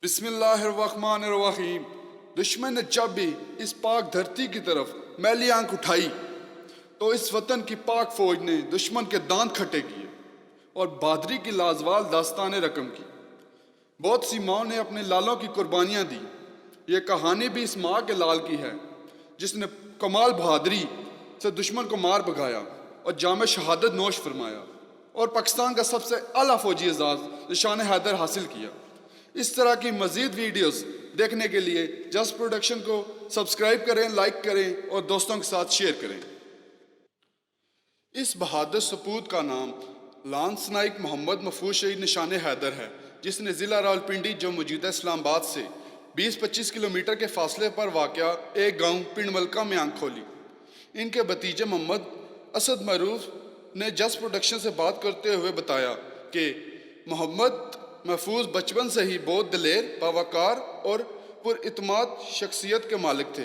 بسم اللہ الرحمن الرحیم۔ دشمن نے جب بھی اس پاک دھرتی کی طرف میلی آنکھ اٹھائی تو اس وطن کی پاک فوج نے دشمن کے دانت کھٹے کیے اور بہادری کی لازوال داستانیں رقم کی۔ بہت سی ماؤں نے اپنے لالوں کی قربانیاں دی۔ یہ کہانی بھی اس ماں کے لال کی ہے جس نے کمال بہادری سے دشمن کو مار بھگایا اور جام شہادت نوش فرمایا اور پاکستان کا سب سے اعلیٰ فوجی اعزاز نشان حیدر حاصل کیا۔ اس طرح کی مزید ویڈیوز دیکھنے کے لیے جسٹ پروڈکشن کو سبسکرائب کریں، لائک کریں اور دوستوں کے ساتھ شیئر کریں۔ اس بہادر سپوت کا نام لانس نائک محمد محفوظ شہید نشان حیدر ہے، جس نے ضلع راولپنڈی جو موجودہ اسلام آباد سے 20-25 کلومیٹر کے فاصلے پر واقع ایک گاؤں پنڈ ملکہ میں آنکھ کھولی۔ ان کے بھتیجے محمد اسد معروف نے جسٹ پروڈکشن سے بات کرتے ہوئے بتایا کہ محمد محفوظ بچپن سے ہی بہت دلیر، باوقار اور پر اعتماد شخصیت کے مالک تھے۔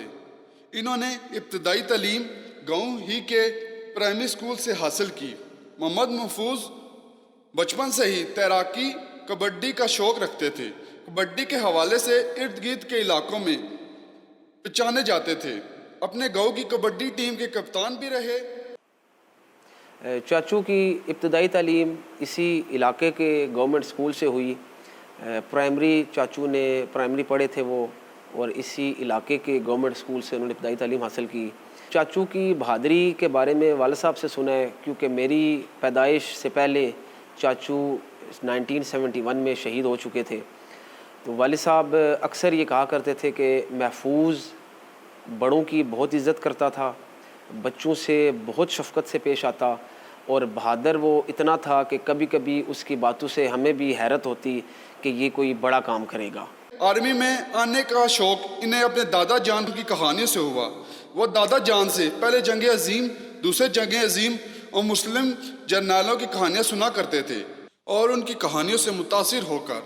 انہوں نے ابتدائی تعلیم گاؤں ہی کے پرائمری اسکول سے حاصل کی۔ محمد محفوظ بچپن سے ہی تیراکی، کبڈی کا شوق رکھتے تھے۔ کبڈی کے حوالے سے ارد گرد کے علاقوں میں پہچانے جاتے تھے۔ اپنے گاؤں کی کبڈی ٹیم کے کپتان بھی رہے۔ چاچو کی ابتدائی تعلیم اسی علاقے کے گورنمنٹ اسکول سے ہوئی۔ پرائمری چاچو نے پرائمری پڑھے تھے وہ، اور اسی علاقے کے گورنمنٹ اسکول سے انہوں نے ابتدائی تعلیم حاصل کی۔ چاچو کی بہادری کے بارے میں والد صاحب سے سنا ہے، کیونکہ میری پیدائش سے پہلے چاچو 1971 میں شہید ہو چکے تھے۔ تو والد صاحب اکثر یہ کہا کرتے تھے کہ محفوظ بڑوں کی بہت عزت کرتا تھا، بچوں سے بہت شفقت سے پیش آتا، اور بہادر وہ اتنا تھا کہ کبھی کبھی اس کی باتوں سے ہمیں بھی حیرت ہوتی کہ یہ کوئی بڑا کام کرے گا۔ آرمی میں آنے کا شوق انہیں اپنے دادا جان کی کہانیوں سے ہوا۔ وہ دادا جان سے پہلے جنگ عظیم، دوسرے جنگ عظیم اور مسلم جرنیلوں کی کہانیاں سنا کرتے تھے، اور ان کی کہانیوں سے متاثر ہو کر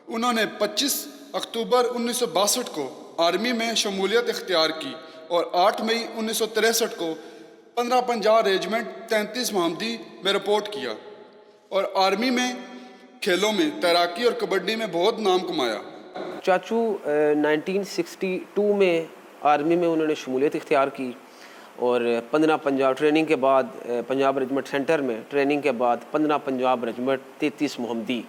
انہوں نے 25 اکتوبر 1962 کو آرمی میں شمولیت اختیار کی اور 8 مئی 1963 کو 15 پنجاب ریجمنٹ 33 محمدی میں رپورٹ کیا، اور آرمی میں کھیلوں میں تیراکی اور کبڈی میں بہت نام کمایا۔ چاچو 1962 میں آرمی میں انہوں نے شمولیت اختیار کی، اور 15 پنجاب ٹریننگ کے بعد پنجاب ریجمنٹ سینٹر میں ٹریننگ کے بعد 15 پنجاب ریجمنٹ 33 محمدی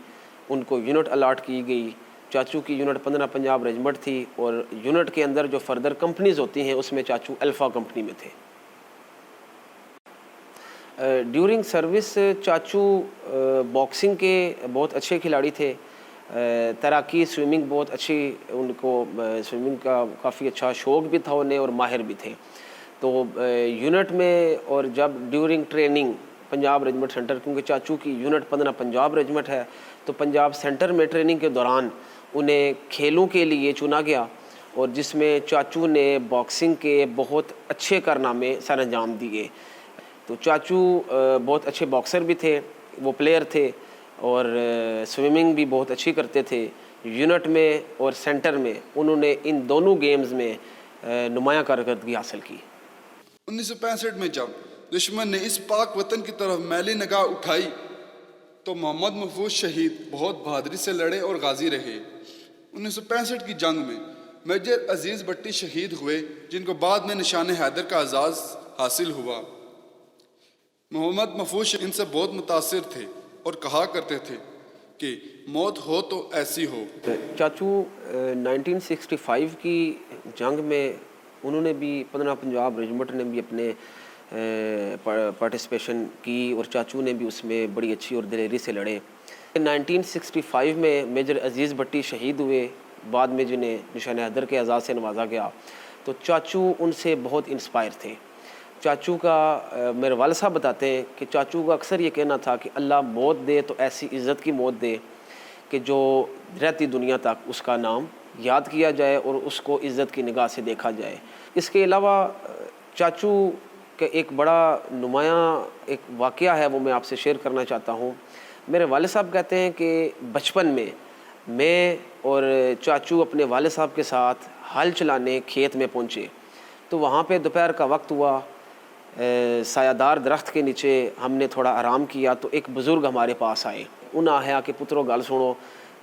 ان کو یونٹ الاٹ کی گئی۔ چاچو کی یونٹ 15 پنجاب ریجمنٹ تھی، اور یونٹ کے اندر جو فردر کمپنیز ہوتی ہیں اس میں چاچو الفا کمپنی میں تھے۔ ڈیورنگ سروس چاچو باکسنگ کے بہت اچھے کھلاڑی تھے، تیراکی، سوئمنگ بہت اچھی، ان کو سوئمنگ کا کافی اچھا شوق بھی تھا انہیں، اور ماہر بھی تھے۔ تو یونٹ میں اور جب during training Punjab regiment centre, کیونکہ چاچو کی یونٹ 15 پنجاب ریجمنٹ ہے، تو پنجاب سینٹر میں ٹریننگ کے دوران انہیں کھیلوں کے لیے چنا گیا، اور جس میں چاچو نے باکسنگ کے بہت اچھے کارنامے سر انجام دیے۔ تو چاچو بہت اچھے باکسر بھی تھے، وہ پلیئر تھے، اور سوئمنگ بھی بہت اچھی کرتے تھے۔ یونٹ میں اور سینٹر میں انہوں نے ان دونوں گیمز میں نمایاں کارکردگی حاصل کی۔ 1965 میں جب دشمن نے اس پاک وطن کی طرف میلی نگاہ اٹھائی تو محمد محفوظ شہید بہت بہادری سے لڑے اور غازی رہے۔ 1965 کی جنگ میں میجر عزیز بٹی شہید ہوئے، جن کو بعد میں نشان حیدر کا اعزاز حاصل ہوا۔ محمد محفوظ ان سے بہت متاثر تھے اور کہا کرتے تھے کہ موت ہو تو ایسی ہو۔ چاچو 1965 کی جنگ میں انہوں نے بھی 15 پنجاب ریجمنٹ نے بھی اپنے پارٹیسپیشن کی، اور چاچو نے بھی اس میں بڑی اچھی اور دلیری سے لڑے۔ 1965 میں میجر عزیز بٹی شہید ہوئے، بعد میں جنہیں نشان حیدر کے اعزاز سے نوازا گیا۔ تو چاچو ان سے بہت انسپائر تھے۔ چاچو کا میرے والد صاحب بتاتے ہیں کہ چاچو کا اکثر یہ کہنا تھا کہ اللہ موت دے تو ایسی عزت کی موت دے کہ جو رہتی دنیا تک اس کا نام یاد کیا جائے اور اس کو عزت کی نگاہ سے دیکھا جائے۔ اس کے علاوہ چاچو کا ایک بڑا نمایاں ایک واقعہ ہے، وہ میں آپ سے شیئر کرنا چاہتا ہوں۔ میرے والد صاحب کہتے ہیں کہ بچپن میں اور چاچو اپنے والد صاحب کے ساتھ ہل چلانے کھیت میں پہنچے، تو وہاں پہ دوپہر کا وقت ہوا، سایہ دار درخت کے نیچے ہم نے تھوڑا آرام کیا، تو ایک بزرگ ہمارے پاس آئے۔ انہاں آیا کہ پترو گل سنو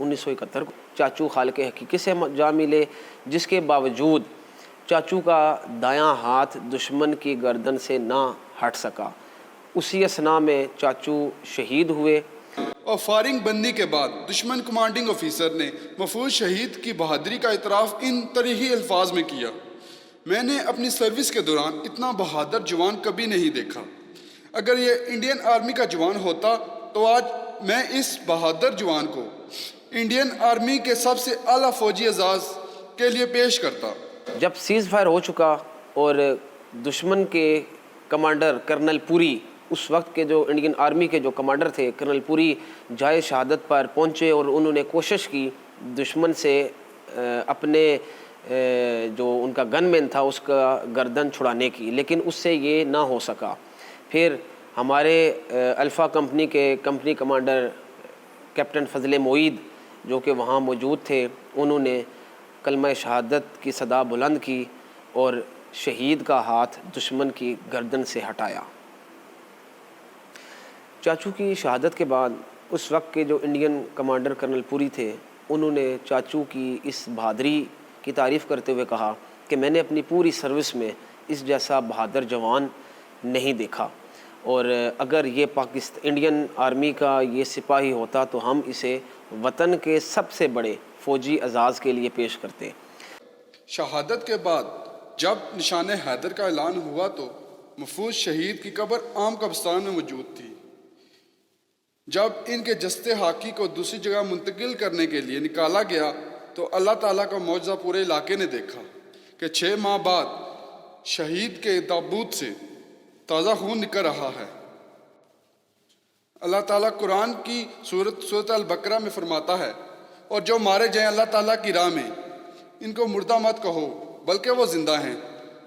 1971 کو چاچو خالق حقیقی سے جا ملے، جس کے باوجود چاچو کا دایاں ہاتھ دشمن کی گردن سے نہ ہٹ سکا۔ اسی اثناء میں چاچو شہید ہوئے۔ اور فارغ بندی کے بعد دشمن کمانڈنگ آفیسر نے محفوظ شہید کی بہادری کا اعتراف ان طریحی الفاظ میں کیا: میں نے اپنی سروس کے دوران اتنا بہادر جوان کبھی نہیں دیکھا۔ اگر یہ انڈین آرمی کا جوان ہوتا تو آج میں اس بہادر جوان کو انڈین آرمی کے سب سے اعلیٰ فوجی اعزاز کے لیے پیش کرتا۔ جب سیز فائر ہو چکا اور دشمن کے کمانڈر کرنل پوری، اس وقت کے جو انڈین آرمی کے جو کمانڈر تھے کرنل پوری، جائے شہادت پر پہنچے اور انہوں نے کوشش کی دشمن سے اپنے جو ان کا گن مین تھا اس کا گردن چھڑانے کی، لیکن اس سے یہ نہ ہو سکا۔ پھر ہمارے الفا کمپنی کے کمپنی کمانڈر کیپٹن فضل معید جو کہ وہاں موجود تھے، انہوں نے کلمہ شہادت کی صدا بلند کی اور شہید کا ہاتھ دشمن کی گردن سے ہٹایا۔ چاچو کی شہادت کے بعد اس وقت کے جو انڈین کمانڈر کرنل پوری تھے، انہوں نے چاچو کی اس بہادری کی تعریف کرتے ہوئے کہا کہ میں نے اپنی پوری سروس میں اس جیسا بہادر جوان نہیں دیکھا، اور اگر یہ انڈین آرمی کا یہ سپاہی ہوتا تو ہم اسے وطن کے سب سے بڑے فوجی اعزاز کے لیے پیش کرتے۔ شہادت کے بعد جب نشان حیدر کا اعلان ہوا تو محفوظ شہید کی قبر عام قبرستان میں موجود تھی۔ جب ان کے جسد حاکی کو دوسری جگہ منتقل کرنے کے لیے نکالا گیا تو اللہ تعالیٰ کا معجزہ پورے علاقے نے دیکھا کہ 6 ماہ بعد شہید کے تابوت سے تازہ خون نکل رہا ہے۔ اللہ تعالیٰ قرآن کی سورۃ البقرہ میں فرماتا ہے: اور جو مارے جائیں اللہ تعالیٰ کی راہ میں ان کو مردہ مت کہو بلکہ وہ زندہ ہیں،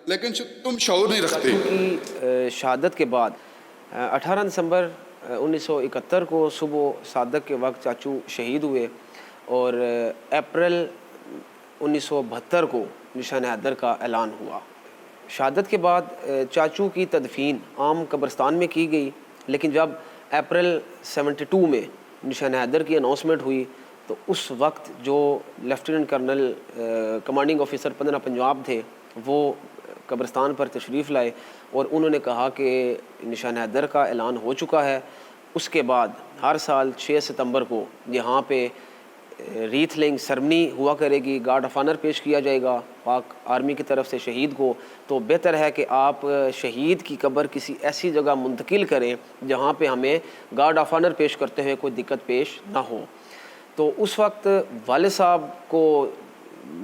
لیکن تم شعور نہیں رکھتے۔ چاچو کی شہادت کے بعد 18 دسمبر 1971 کو صبح صادق کے وقت چاچو شہید ہوئے، اور اپریل 1972 کو نشان حیدر کا اعلان ہوا۔ شہادت کے بعد چاچو کی تدفین عام قبرستان میں کی گئی، لیکن جب اپریل 72 میں نشان حیدر کی اناؤنسمنٹ ہوئی تو اس وقت جو lieutenant colonel commanding officer 15 Punjab تھے وہ قبرستان پر تشریف لائے اور انہوں نے کہا کہ نشان حیدر کا اعلان ہو چکا ہے۔ اس کے بعد ہر سال 6 ستمبر کو یہاں پہ ریتھ لینگ سرمنی ہوا کرے گی، گارڈ آف آنر پیش کیا جائے گا پاک آرمی کی طرف سے شہید کو۔ تو بہتر ہے کہ آپ شہید کی قبر کسی ایسی جگہ منتقل کریں جہاں پہ ہمیں گارڈ آف آنر پیش کرتے ہوئے کوئی دقت پیش نہ ہو۔ تو اس وقت والد صاحب کو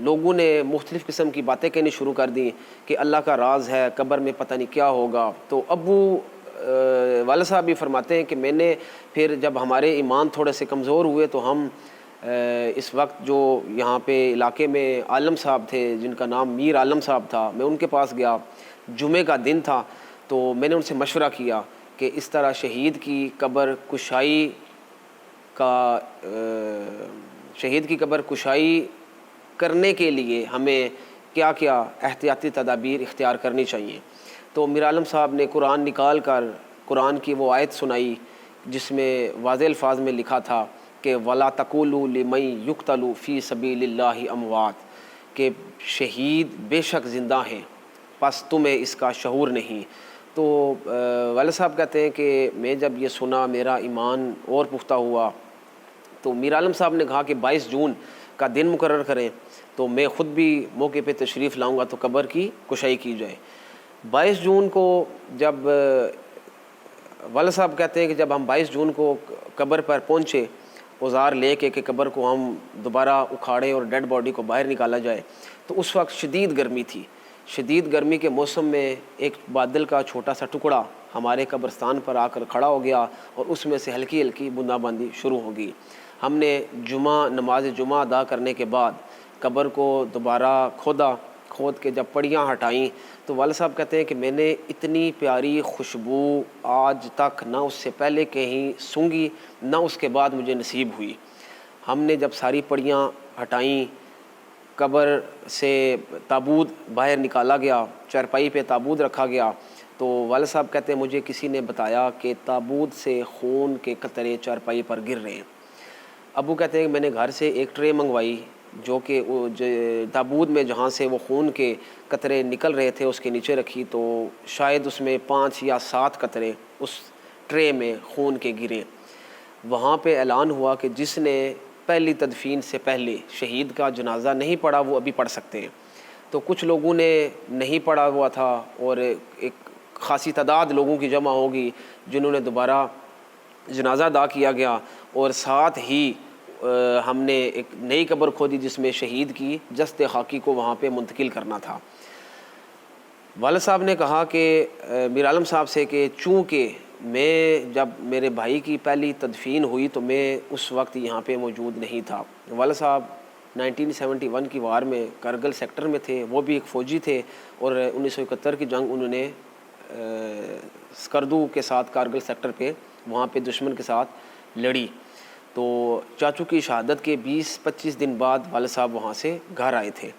لوگوں نے مختلف قسم کی باتیں کہنی شروع کر دیں کہ اللہ کا راز ہے، قبر میں پتہ نہیں کیا ہوگا۔ تو ابو والد صاحب بھی فرماتے ہیں کہ میں نے پھر جب ہمارے ایمان تھوڑے سے کمزور ہوئے تو ہم اس وقت جو یہاں پہ علاقے میں عالم صاحب تھے جن کا نام میر عالم صاحب تھا، میں ان کے پاس گیا، جمعے کا دن تھا، تو میں نے ان سے مشورہ کیا کہ اس طرح شہید کی قبر کشائی کرنے کے لیے ہمیں کیا کیا احتیاطی تدابیر اختیار کرنی چاہیے۔ تو میر عالم صاحب نے قرآن نکال کر قرآن کی وہ آیت سنائی جس میں واضح الفاظ میں لکھا تھا کہ وَلَا تَقُولُوا لِمَن يُقْتَلُ فِي سَبِيلِ اللَّهِ أَمْوَاتٌ، کہ شہید بے شک زندہ ہیں پس تمہیں اس کا شعور نہیں۔ تو والد صاحب کہتے ہیں کہ میں جب یہ سنا میرا ایمان اور پختہ ہوا، تو میر عالم صاحب نے کہا کہ 22 جون کا دن مقرر کریں تو میں خود بھی موقع پہ تشریف لاؤں گا تو قبر کی کشائی کی جائے۔ 22 جون کو جب والد صاحب کہتے ہیں کہ جب ہم 22 جون کو قبر پر پہنچے اوزار لے کے کہ قبر کو ہم دوبارہ اکھاڑیں اور ڈیڈ باڈی کو باہر نکالا جائے، تو اس وقت شدید گرمی تھی۔ شدید گرمی کے موسم میں ایک بادل کا چھوٹا سا ٹکڑا ہمارے قبرستان پر آ کر کھڑا ہو گیا اور اس میں سے ہلکی ہلکی بوندا باندی شروع ہو گئی۔ ہم نے نماز جمعہ ادا کرنے کے بعد قبر کو دوبارہ کھود کے جب پڑیاں ہٹائیں تو والد صاحب کہتے ہیں کہ میں نے اتنی پیاری خوشبو آج تک نہ اس سے پہلے کہیں سونگھی نہ اس کے بعد مجھے نصیب ہوئی۔ ہم نے جب ساری پڑیاں ہٹائیں، قبر سے تابوت باہر نکالا گیا، چارپائی پہ تابوت رکھا گیا، تو والد صاحب کہتے ہیں مجھے کسی نے بتایا کہ تابوت سے خون کے قطرے چارپائی پر گر رہے ہیں۔ ابو کہتے ہیں کہ میں نے گھر سے ایک ٹرے منگوائی جو کہ وہ تابوت میں جہاں سے وہ خون کے قطرے نکل رہے تھے اس کے نیچے رکھی، تو شاید اس میں 5 یا 7 قطرے اس ٹرے میں خون کے گرے۔ وہاں پہ اعلان ہوا کہ جس نے پہلی تدفین سے پہلے شہید کا جنازہ نہیں پڑھا وہ ابھی پڑھ سکتے ہیں۔ تو کچھ لوگوں نے نہیں پڑھا ہوا تھا اور ایک خاصی تعداد لوگوں کی جمع ہوگی جنہوں نے دوبارہ جنازہ ادا کیا گیا، اور ساتھ ہی ہم نے ایک نئی قبر کھودی جس میں شہید کی جسد خاکی کو وہاں پہ منتقل کرنا تھا۔ والد صاحب نے کہا کہ میر عالم صاحب سے کہ چونکہ میں جب میرے بھائی کی پہلی تدفین ہوئی تو میں اس وقت یہاں پہ موجود نہیں تھا۔ والد صاحب 1971 کی وار میں کرگل سیکٹر میں تھے، وہ بھی ایک فوجی تھے، اور 1971 کی جنگ انہوں نے سکردو کے ساتھ کارگل سیکٹر پہ وہاں پہ دشمن کے ساتھ لڑی۔ تو چاچو کی شہادت کے 20-25 دن بعد والد صاحب وہاں سے گھر آئے تھے،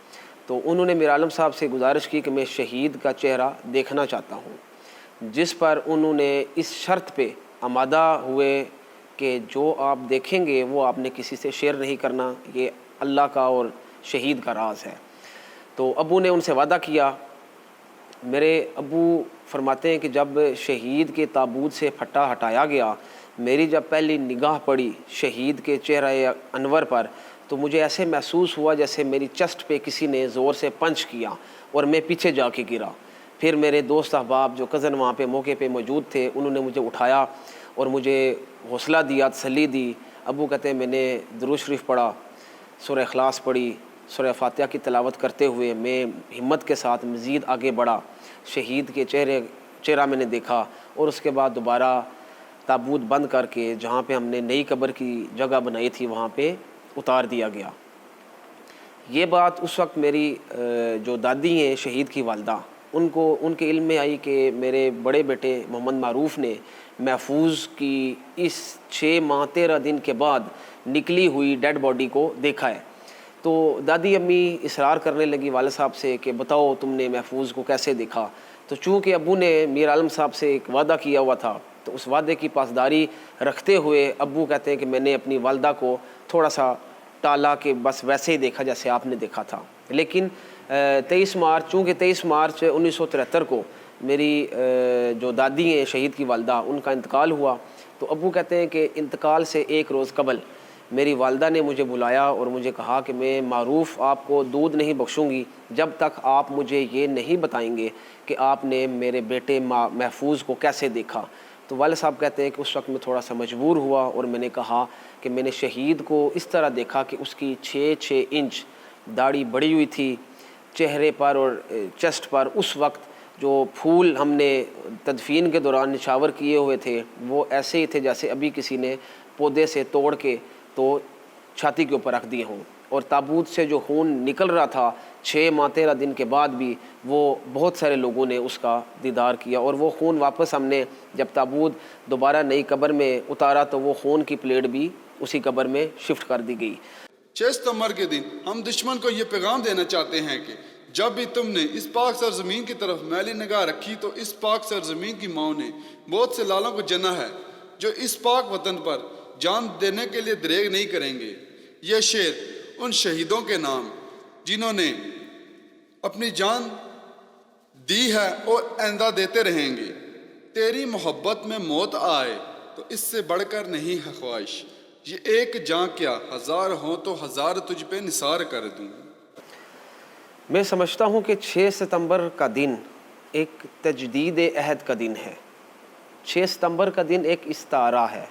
تو انہوں نے میر عالم صاحب سے گزارش کی کہ میں شہید کا چہرہ دیکھنا چاہتا ہوں، جس پر انہوں نے اس شرط پہ آمادہ ہوئے کہ جو آپ دیکھیں گے وہ آپ نے کسی سے شیئر نہیں کرنا، یہ اللہ کا اور شہید کا راز ہے۔ تو ابو نے ان سے وعدہ کیا۔ میرے ابو فرماتے ہیں کہ جب شہید کے تابوت سے پھٹا ہٹایا گیا، میری جب پہلی نگاہ پڑی شہید کے چہرہ انور پر تو مجھے ایسے محسوس ہوا جیسے میری چسٹ پہ کسی نے زور سے پنچ کیا اور میں پیچھے جا کے گرا۔ پھر میرے دوست احباب جو کزن وہاں پہ موقع پہ موجود تھے انہوں نے مجھے اٹھایا اور مجھے حوصلہ دیا، تسلی دی۔ ابو کہتے ہیں میں نے درود شریف پڑھا، سورہ اخلاص پڑھی، سورہ فاتحہ کی تلاوت کرتے ہوئے میں ہمت کے ساتھ مزید آگے بڑھا، شہید کے چہرہ میں نے دیکھا، اور اس کے بعد دوبارہ تابوت بند کر کے جہاں پہ ہم نے نئی قبر کی جگہ بنائی تھی وہاں پہ اتار دیا گیا۔ یہ بات اس وقت میری جو دادی ہیں شہید کی والدہ، ان کے علم میں آئی کہ میرے بڑے بیٹے محمد معروف نے محفوظ کی اس 6 ماہ 13 دن کے بعد نکلی ہوئی ڈیڈ باڈی کو دیکھا ہے۔ تو دادی امی اصرار کرنے لگی والد صاحب سے کہ بتاؤ تم نے محفوظ کو کیسے دیکھا۔ تو چونکہ ابو نے میر عالم صاحب سے ایک وعدہ کیا ہوا تھا تو اس وعدے کی پاسداری رکھتے ہوئے ابو کہتے ہیں کہ میں نے اپنی والدہ کو تھوڑا سا ٹالا کہ بس ویسے ہی دیکھا جیسے آپ نے دیکھا تھا۔ لیکن 23 مارچ چونکہ 23 مارچ 1973 کو میری جو دادی ہیں شہید کی والدہ ان کا انتقال ہوا، تو ابو کہتے ہیں کہ انتقال سے ایک روز قبل میری والدہ نے مجھے بلایا اور مجھے کہا کہ میں معروف آپ کو دودھ نہیں بخشوں گی جب تک آپ مجھے یہ نہیں بتائیں گے کہ آپ نے میرے بیٹے محفوظ کو کیسے دیکھا۔ تو والد صاحب کہتے ہیں کہ اس وقت میں تھوڑا سا مجبور ہوا اور میں نے کہا کہ میں نے شہید کو اس طرح دیکھا کہ اس کی 6 انچ داڑھی بڑھی ہوئی تھی چہرے پر اور چیسٹ پر۔ اس وقت جو پھول ہم نے تدفین کے دوران نشاور کیے ہوئے تھے وہ ایسے ہی تھے جیسے ابھی کسی نے پودے سے توڑ کے تو چھاتی کے اوپر رکھ دیے ہوں، اور تابوت سے جو خون نکل رہا تھا 6 ماہ 13 دن کے بعد بھی وہ بہت سارے لوگوں نے اس کا دیدار کیا، اور وہ خون واپس ہم نے جب تابوت دوبارہ نئی قبر میں اتارا تو وہ خون کی پلیٹ بھی اسی قبر میں شفٹ کر دی گئی۔ 6 ستمبر کے دن ہم دشمن کو یہ پیغام دینا چاہتے ہیں کہ جب بھی تم نے اس پاک سرزمین کی طرف میلی نگاہ رکھی تو اس پاک سرزمین کی ماؤں نے بہت سے لالوں کو جنا ہے جو اس پاک وطن پر جان دینے کے لیے دریغ نہیں کریں گے۔ یہ شعر ان شہیدوں کے نام جنہوں نے اپنی جان دی ہے اور آئندہ دیتے رہیں گے۔ تیری محبت میں موت آئے تو اس سے بڑھ کر نہیں ہے خواہش، یہ ایک جاں کیا 1000 ہوں تو 1000 تجھ پہ نثار کر دوں۔ میں سمجھتا ہوں کہ 6 ستمبر کا دن ایک تجدید عہد کا دن ہے۔ 6 ستمبر کا دن ایک استعارہ ہے،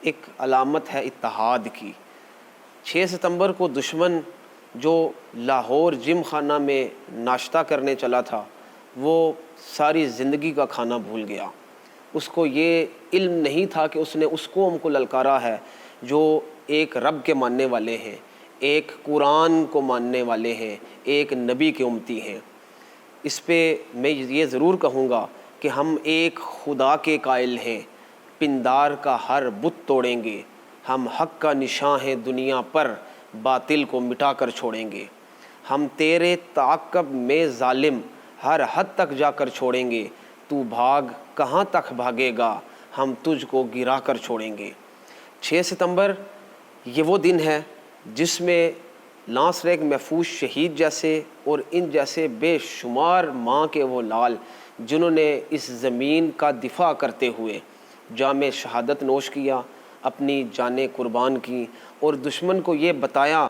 ایک علامت ہے اتحاد کی۔ 6 ستمبر کو دشمن جو لاہور جم خانہ میں ناشتہ کرنے چلا تھا وہ ساری زندگی کا کھانا بھول گیا۔ اس کو یہ علم نہیں تھا کہ اس نے اس قوم کو للکارا ہے جو ایک رب کے ماننے والے ہیں، ایک قرآن کو ماننے والے ہیں، ایک نبی کے امتی ہیں۔ اس پہ میں یہ ضرور کہوں گا کہ ہم ایک خدا کے قائل ہیں، پندار کا ہر بت توڑیں گے، ہم حق کا نشاں ہیں دنیا پر، باطل کو مٹا کر چھوڑیں گے۔ ہم تیرے تعاقب میں ظالم ہر حد تک جا کر چھوڑیں گے، تو بھاگ کہاں تک بھاگے گا، ہم تجھ کو گرا کر چھوڑیں گے۔ 6 ستمبر یہ وہ دن ہے جس میں لانس نائک محفوظ شہید جیسے اور ان جیسے بے شمار ماں کے وہ لال جنہوں نے اس زمین کا دفاع کرتے ہوئے جام شہادت نوش کیا، اپنی جانیں قربان کی اور دشمن کو یہ بتایا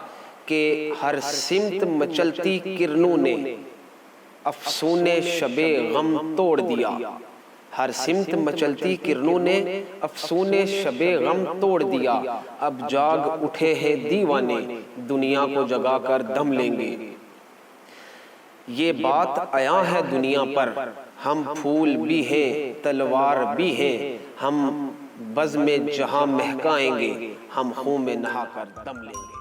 کہ ہر سمت مچلتی کرنوں نے افسون شب غم توڑ دیا، ہر سمت مچلتی کرنوں نے افسون شب غم توڑ دیا، اب جاگ اٹھے ہیں دیوانے دنیا کو جگا کر دم لیں گے۔ یہ بات عیاں ہے دنیا پر، ہم پھول بھی ہیں تلوار بھی ہیں، ہم بزم جہاں مہکائیں گے، ہم خون میں نہا کر دم لیں گے۔